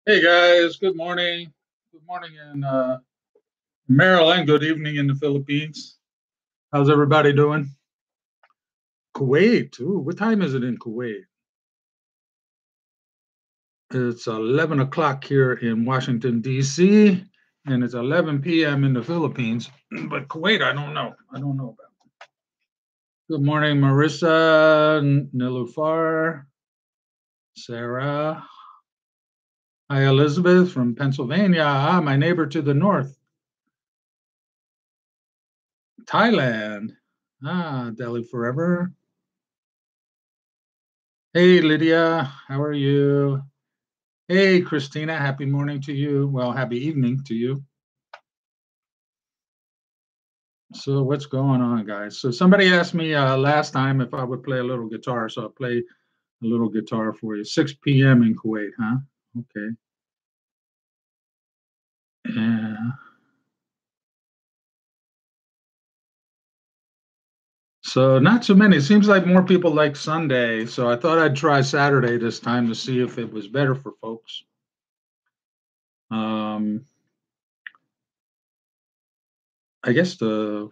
Hey guys, good morning. Good morning in Maryland. Good evening in the Philippines. How's everybody doing? Kuwait. Ooh, what time is it in Kuwait? It's 11 o'clock here in Washington, D.C., and it's 11 p.m. in the Philippines. But Kuwait, I don't know. I don't know about. Good morning, Marissa, Nilufar, Sarah. Hi, Elizabeth from Pennsylvania. My neighbor to the north. Thailand. Delhi forever. Hey, Lydia, how are you? Hey, Christina, happy morning to you. Well, happy evening to you. So, what's going on, guys? So, somebody asked me last time if I would play a little guitar, so I'll play a little guitar for you. 6 p.m. in Kuwait, huh? Okay. Yeah. So, not so many. It seems like more people like Sunday. So, I thought I'd try Saturday this time to see if it was better for folks. I guess the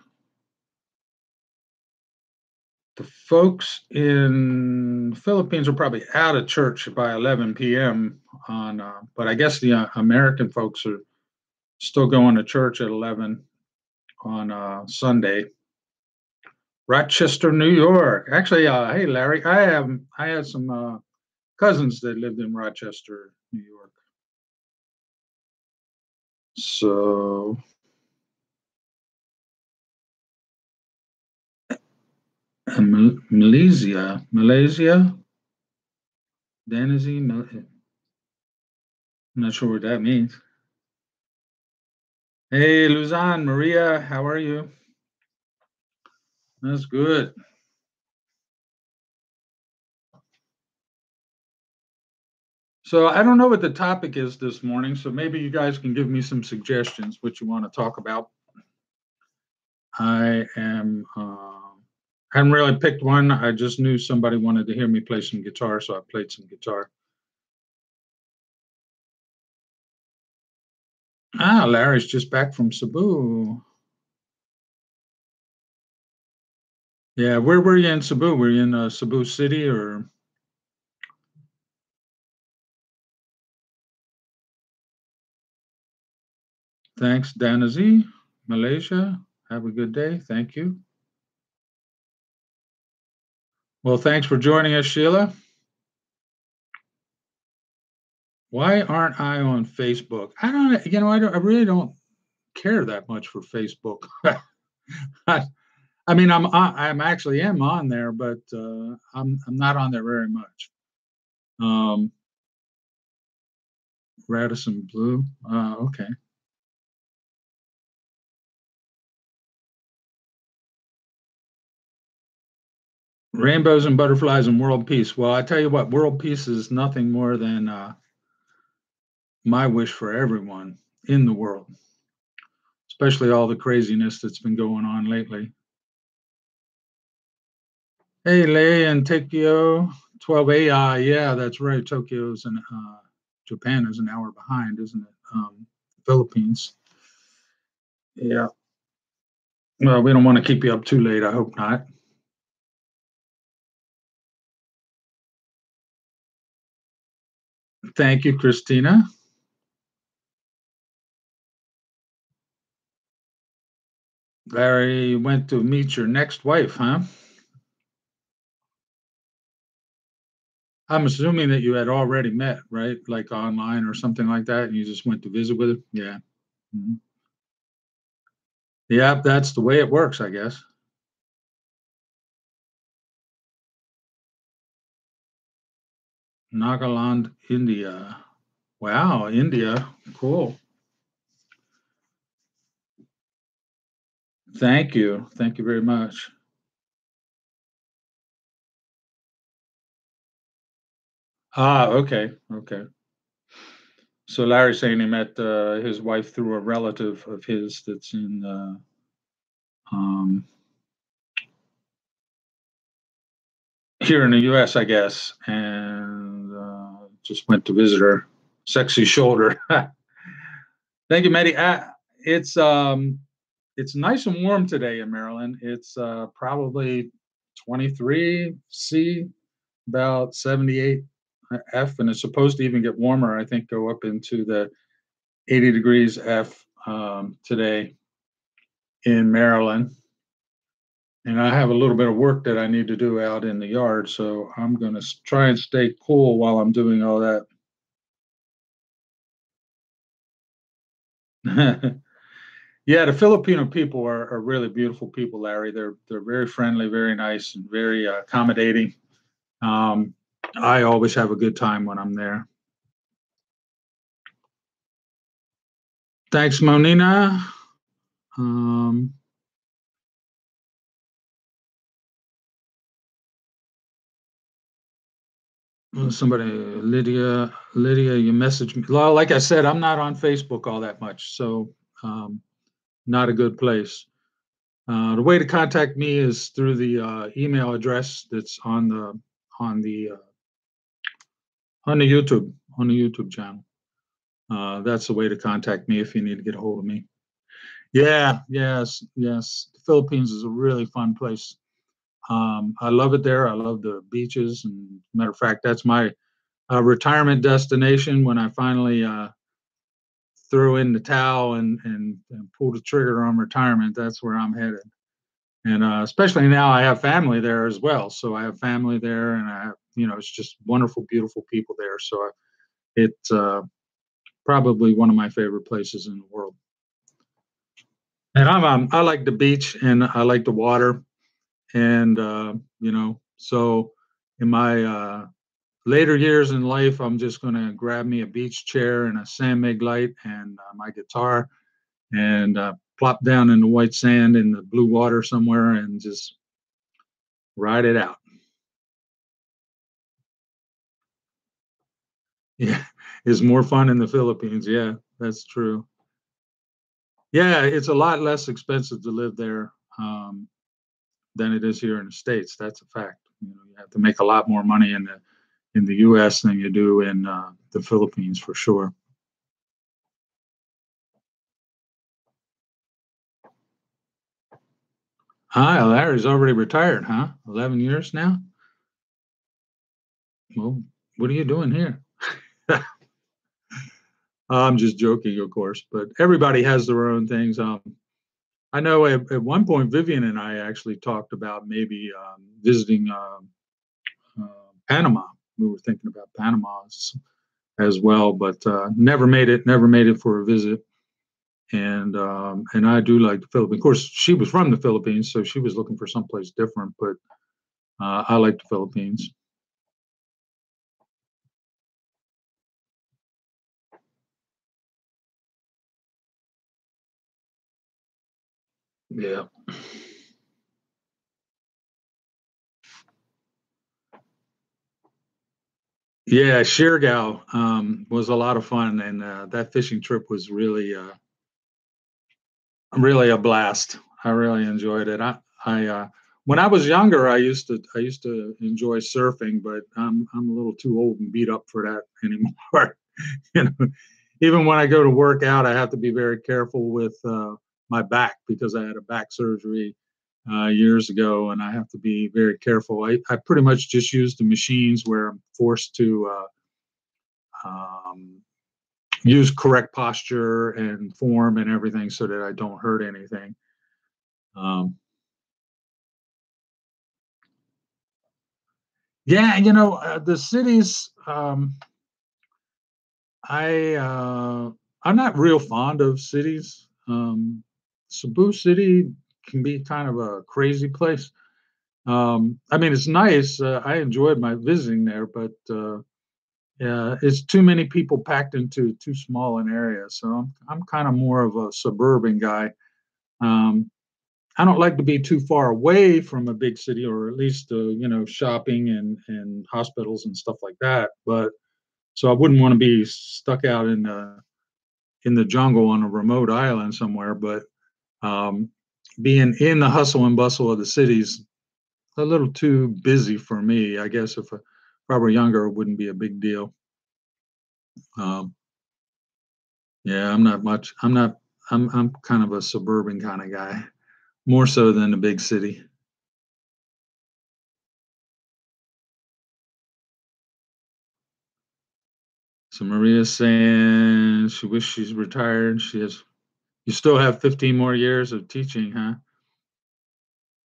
folks in the Philippines are probably out of church by 11 p.m. on, but I guess the American folks are still going to church at 11 on Sunday. Rochester, New York. Actually, hey Larry, I had some cousins that lived in Rochester, New York. So Malaysia, Danizy. I'm not sure what that means. Hey, Luzon, Maria, how are you? That's good. So I don't know what the topic is this morning, so maybe you guys can give me some suggestions what you want to talk about. I haven't really picked one. I just knew somebody wanted to hear me play some guitar, so I played some guitar. Larry's just back from Cebu. Yeah, where were you in Cebu? Were you in Cebu City or? Thanks, Danazi, Malaysia. Have a good day. Thank you. Well, thanks for joining us, Sheila. Why aren't I on Facebook? I don't, I really don't care that much for Facebook. I mean, I'm actually am on there, but I'm not on there very much. Radisson Blue. Okay. Rainbows and butterflies and world peace. Well, I tell you what, world peace is nothing more than my wish for everyone in the world, especially all the craziness that's been going on lately. Hey, Lei in Tokyo, 12 AI. Yeah, that's right. Tokyo's and Japan is an hour behind, isn't it? Philippines. Yeah. Well, we don't want to keep you up too late. I hope not. Thank you, Christina. Larry went to meet your next wife, huh? I'm assuming that you had already met, right? Like online or something like that, and you just went to visit with her. Yeah. Mhm. Yeah, that's the way it works, I guess. Nagaland, India. Wow, India. Cool. Thank you. Thank you very much. Okay. Okay. So Larry's saying he met his wife through a relative of his that's in um, here in the U.S., I guess, and just went to visit her. sexy shoulder. Thank you, Mehdi. It's um, it's nice and warm today in Maryland. It's probably 23 C, about 78 F, and it's supposed to even get warmer. I think go up into the 80 degrees F today in Maryland. And I have a little bit of work that I need to do out in the yard, so I'm going to try and stay cool while I'm doing all that. Yeah, the Filipino people are really beautiful people, Larry. They're very friendly, very nice, and very accommodating. Um, I always have a good time when I'm there. Thanks, Monina. Um, Somebody, Lydia, you messaged me. Well, like I said, I'm not on Facebook all that much, so um, not a good place. The way to contact me is through the email address that's on the uh, on the YouTube channel. That's the way to contact me if you need to get a hold of me. Yeah, yes, yes. The Philippines is a really fun place. I love it there. I love the beaches, and matter of fact, that's my retirement destination. When I finally throw in the towel and pull the trigger on retirement, that's where I'm headed. And especially now, I have family there as well. So I have family there, and I have, it's just wonderful, beautiful people there. So it's probably one of my favorite places in the world. And I like the beach and I like the water, and so in my later years in life, I'm just going to grab me a beach chair and a San Mig light and my guitar and plop down in the white sand in the blue water somewhere and just ride it out. Yeah, it's more fun in the Philippines. Yeah, that's true. Yeah, it's a lot less expensive to live there than it is here in the States. That's a fact. You have to make a lot more money in the U.S. than you do in the Philippines for sure. Hi, Larry's already retired, huh? 11 years now? Well, what are you doing here? I'm just joking, of course, but everybody has their own things. I know at one point Vivian and I actually talked about maybe visiting uh, Panama. We were thinking about Panama as well, but never made it for a visit. And I do like the Philippines. Of course, she was from the Philippines, so she was looking for someplace different. But I like the Philippines. Yeah. Yeah, Siargao was a lot of fun, and that fishing trip was really a blast. I really enjoyed it. I when I was younger, I used to enjoy surfing, but I'm a little too old and beat up for that anymore. you know, Even when I go to work out, I have to be very careful with my back because I had a back surgery years ago, and I have to be very careful. I pretty much just use the machines where I'm forced to um, use correct posture and form and everything so that I don't hurt anything. Um, yeah, the cities. I I'm not real fond of cities. Cebu City can be kind of a crazy place. I mean, it's nice. I enjoyed my visiting there, but yeah, it's too many people packed into too small an area. So I'm kind of more of a suburban guy. Um, I don't like to be too far away from a big city, or at least shopping and hospitals and stuff like that. But so I wouldn't want to be stuck out in the jungle on a remote island somewhere. But um, being in the hustle and bustle of the cities a little too busy for me. I guess if I were younger, it wouldn't be a big deal. Um, yeah, I'm not much. I'm not. I'm kind of a suburban kind of guy, more so than the big city. So Maria's saying she wishes she's retired. She has. You still have 15 more years of teaching, huh?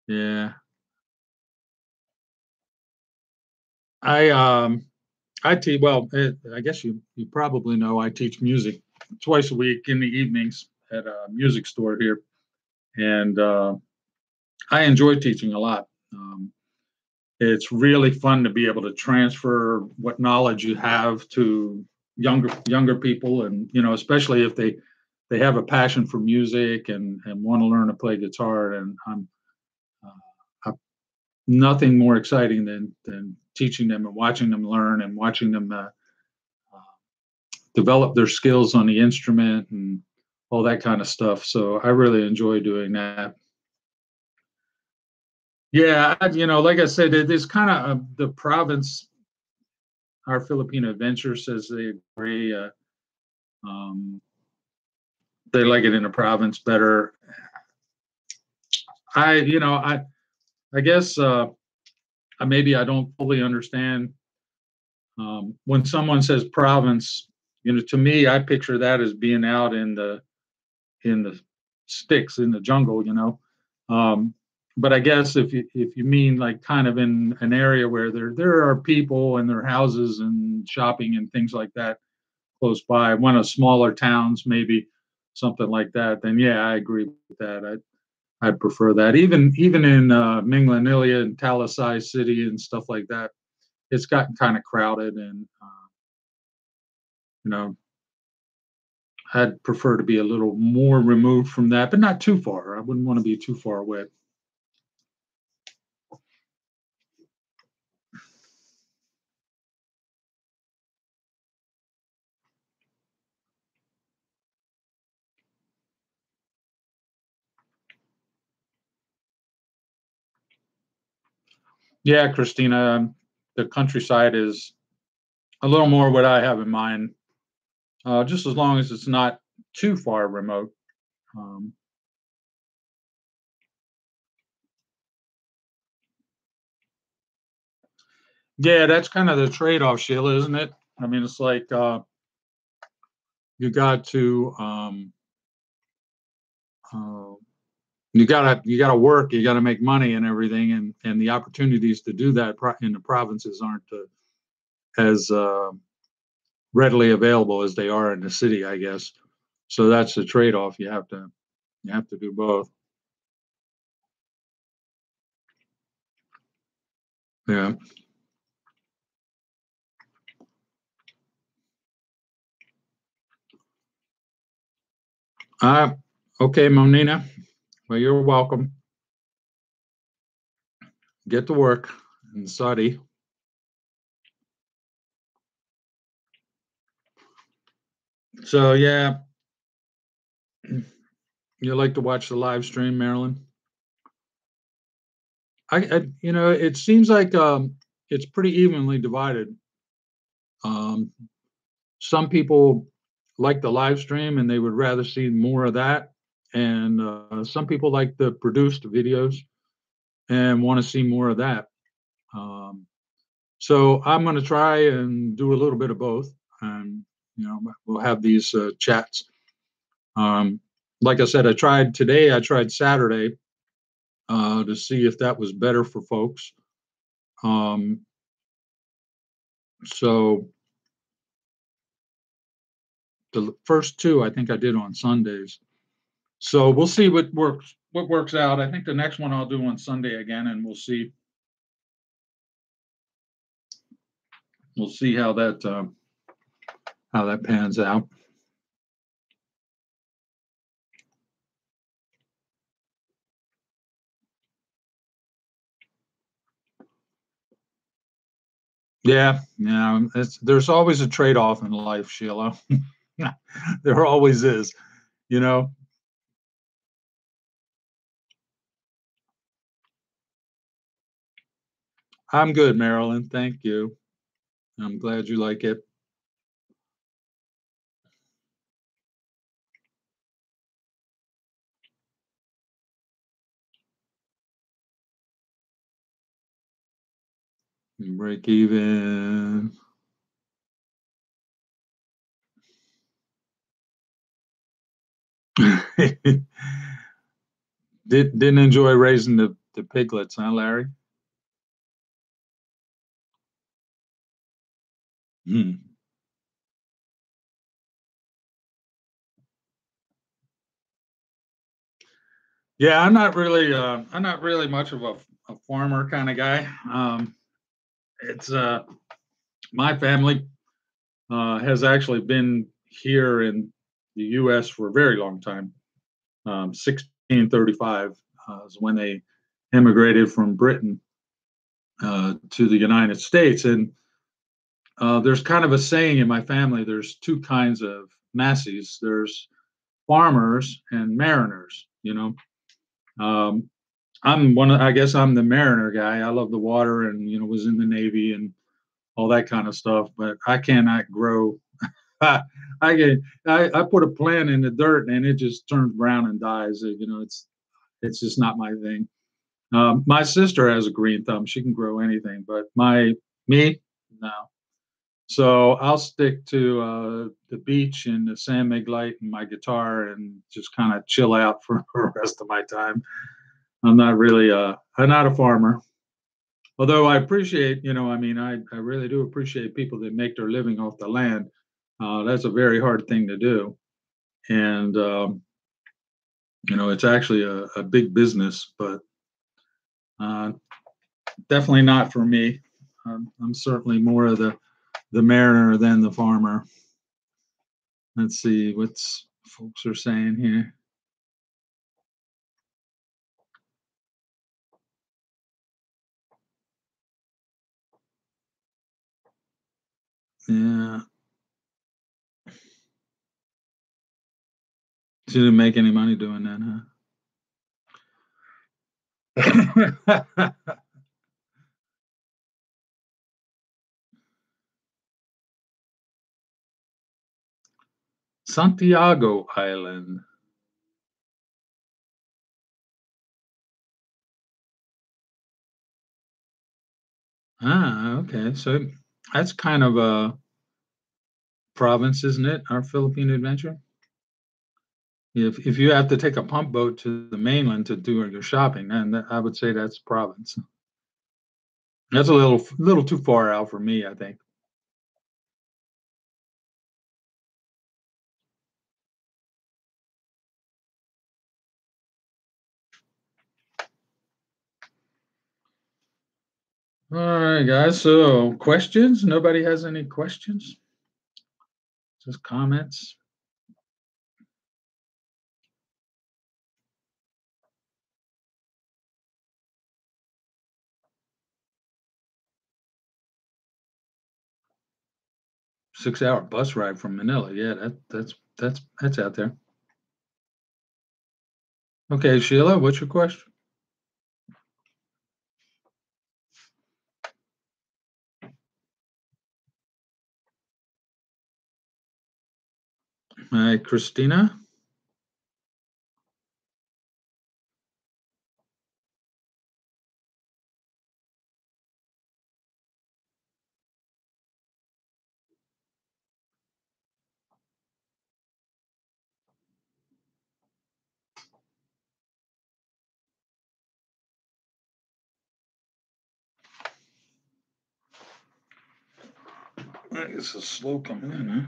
Yeah. I I teach. Well, I guess you probably know I teach music twice a week in the evenings at a music store here, and I enjoy teaching a lot. It's really fun to be able to transfer what knowledge you have to younger people, and especially if they have a passion for music and want to learn to play guitar. And I'm nothing more exciting than teaching them and watching them learn and watching them develop their skills on the instrument and all that kind of stuff. So I really enjoy doing that. Yeah, like I said, it is kind of the province. Our Filipino Adventure says they agree. Um, they like it in the province better. I guess maybe I don't fully understand when someone says province. To me, I picture that as being out in the sticks in the jungle. Um, but I guess if you mean like kind of in an area where there are people and their houses and shopping and things like that close by, one of smaller towns, maybe something like that, then yeah, I agree with that. I'd prefer that. Even in Minglanilia and Talisai City and stuff like that, it's gotten kind of crowded, and you know, I'd prefer to be a little more removed from that, but not too far. I wouldn't want to be too far away. Yeah, Christina, the countryside is a little more what I have in mind, just as long as it's not too far remote. Um, yeah, that's kind of the trade-off, Sheila, isn't it? I mean, it's like you got to uh, you gotta work, you gotta make money and everything, and the opportunities to do that in the provinces aren't as readily available as they are in the city, I guess. So that's the trade-off. You have to do both. Yeah. Uh, okay, Monina. Well, you're welcome. Get to work and study. So yeah, you like to watch the live stream, Marilyn? It seems like it's pretty evenly divided. Um, some people like the live stream and they would rather see more of that, and some people like the produced videos and want to see more of that. Um, so I'm going to try and do a little bit of both, and we'll have these chats. Um, like I said, I tried today. I tried Saturday to see if that was better for folks. Um, so the first two I think I did on Sundays. So we'll see what works out. I think the next one I'll do on Sunday again, and we'll see how that pans out. Yeah, yeah. There's always a trade-off in life, Sheila. There always is. You know. I'm good, Marilyn. Thank you. I'm glad you like it. Break even. Didn't enjoy raising the piglets, huh, Larry? Hmm. Yeah, I'm not really much of a farmer kind of guy. It's My family has actually been here in the U.S. for a very long time. 1635 is when they immigrated from Britain to the United States, and there's kind of a saying in my family. There's two kinds of Massies. There's farmers and mariners. Um, I guess I'm the mariner guy. I love the water, and was in the Navy and all that kind of stuff. But I cannot grow. I I put a plant in the dirt and it just turns brown and dies. It's just not my thing. My sister has a green thumb; she can grow anything. But me, no. So I'll stick to the beach and the San Mig light and my guitar and just kind of chill out for the rest of my time. I'm not a farmer. Although I appreciate, I really do appreciate people that make their living off the land. That's a very hard thing to do. And, it's actually a big business, but uh, definitely not for me. I'm certainly more of the mariner than the farmer. Let's see what's folks are saying here. Yeah, she didn't make any money doing that, huh? Santiago Island. Ah, okay. So that's kind of a province, isn't it? Our Philippine adventure. If you have to take a pump boat to the mainland to do your shopping, then I would say that's province. That's a little too far out for me, I think. All right, guys. So questions? Nobody has any questions? Just comments. 6 hour bus ride from Manila. Yeah, that's out there. Okay, Sheila, what's your question? Hi, Christina. I guess it's slow coming in, huh?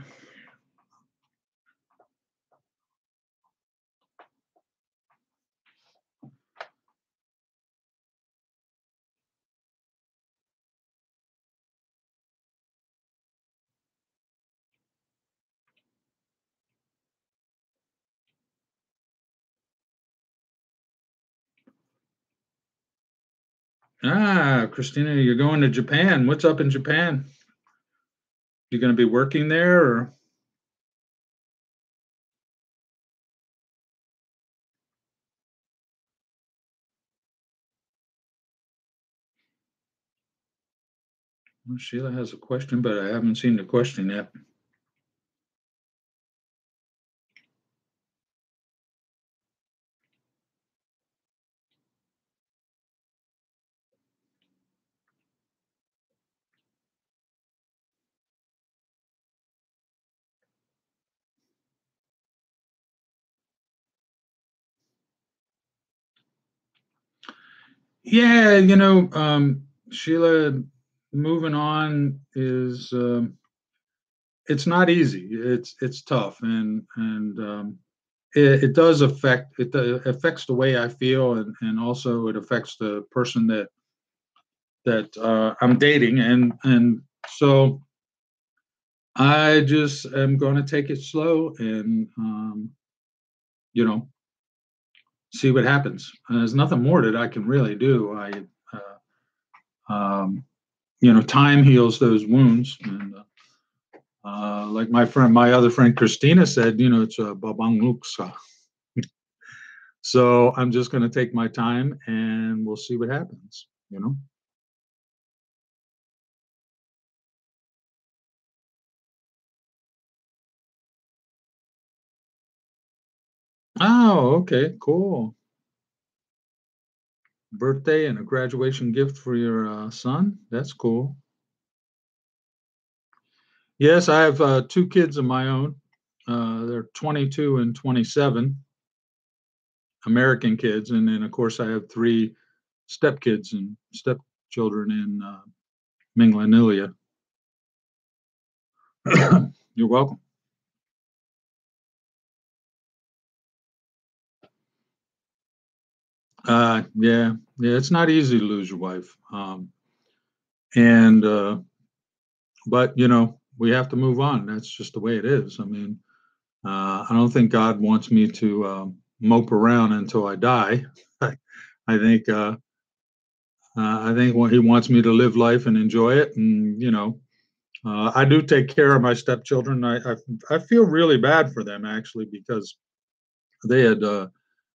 Ah, Christina, you're going to Japan. What's up in Japan? You going to be working there, or well, Sheila has a question, but I haven't seen the question yet. Yeah, Sheila, moving on is it's not easy. It's tough, and it does affect affects the way I feel, and also it affects the person that I'm dating, and so I just am going to take it slow and you know see what happens. There's nothing more that I can really do. Um, time heals those wounds, and like my other friend Christina said, it's a babang luksa. So I'm just going to take my time, and we'll see what happens. Oh, okay, cool. Birthday and a graduation gift for your son. That's cool. Yes, I have two kids of my own. They're 22 and 27, American kids, and then of course I have three stepkids and stepchildren in Minglanilia. You're welcome. Yeah, it's not easy to lose your wife, and but we have to move on. That's just the way it is. I mean, I don't think God wants me to mope around until I die. I think what He wants me to live life and enjoy it, and I do take care of my stepchildren. I feel really bad for them actually because they had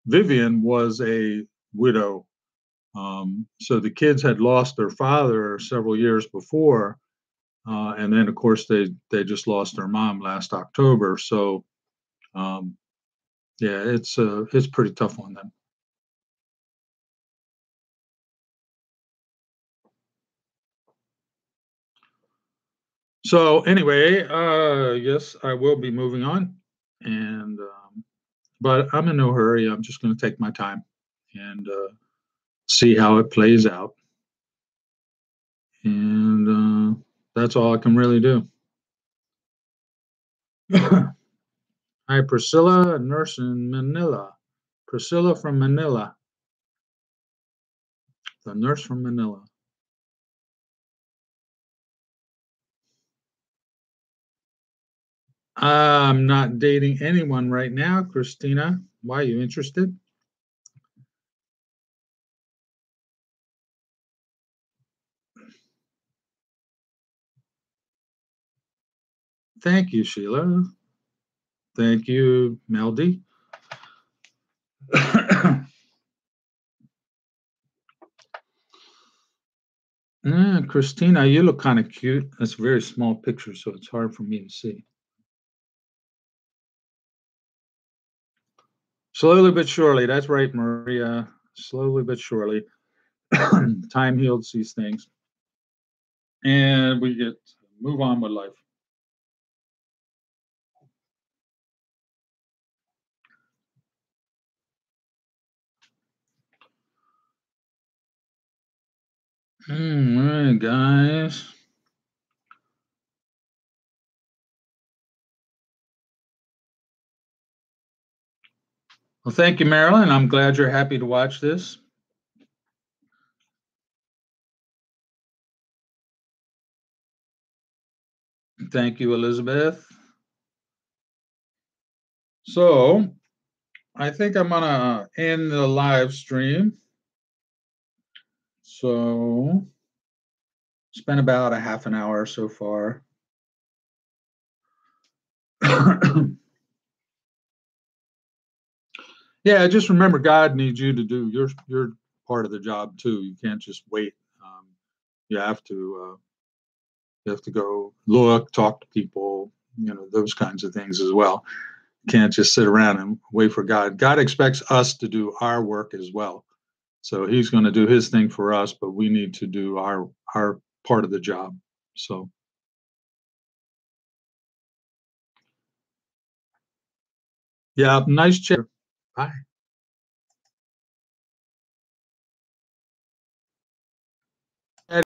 Vivian was a widow, so the kids had lost their father several years before, and then of course they just lost their mom last October. So um, yeah, it's pretty tough on them. So anyway, yes, I will be moving on, and but I'm in no hurry. I'm just going to take my time and see how it plays out, and that's all I can really do. Hi, Priscilla, a nurse in Manila. Priscilla from Manila, the nurse from Manila. I'm not dating anyone right now, Christina. Why are you interested? Thank you, Sheila. Thank you, Melody. Yeah, Christina, you look kind of cute. That's a very small picture, so it's hard for me to see. Slowly but surely. That's right, Maria. Slowly but surely. Time heals these things, and we get move on with life. All right, guys. Well, thank you, Marilyn. I'm glad you're happy to watch this. Thank you, Elizabeth. So, I think I'm gonna end the live stream. So, spent about a half an hour so far. Yeah, just remember, God needs you to do your part of the job too. You can't just wait. Um, you have to go look, talk to people, those kinds of things as well. You can't just sit around and wait for God. God expects us to do our work as well. So He's going to do His thing for us, but we need to do our part of the job. So yeah, nice chat. Bye.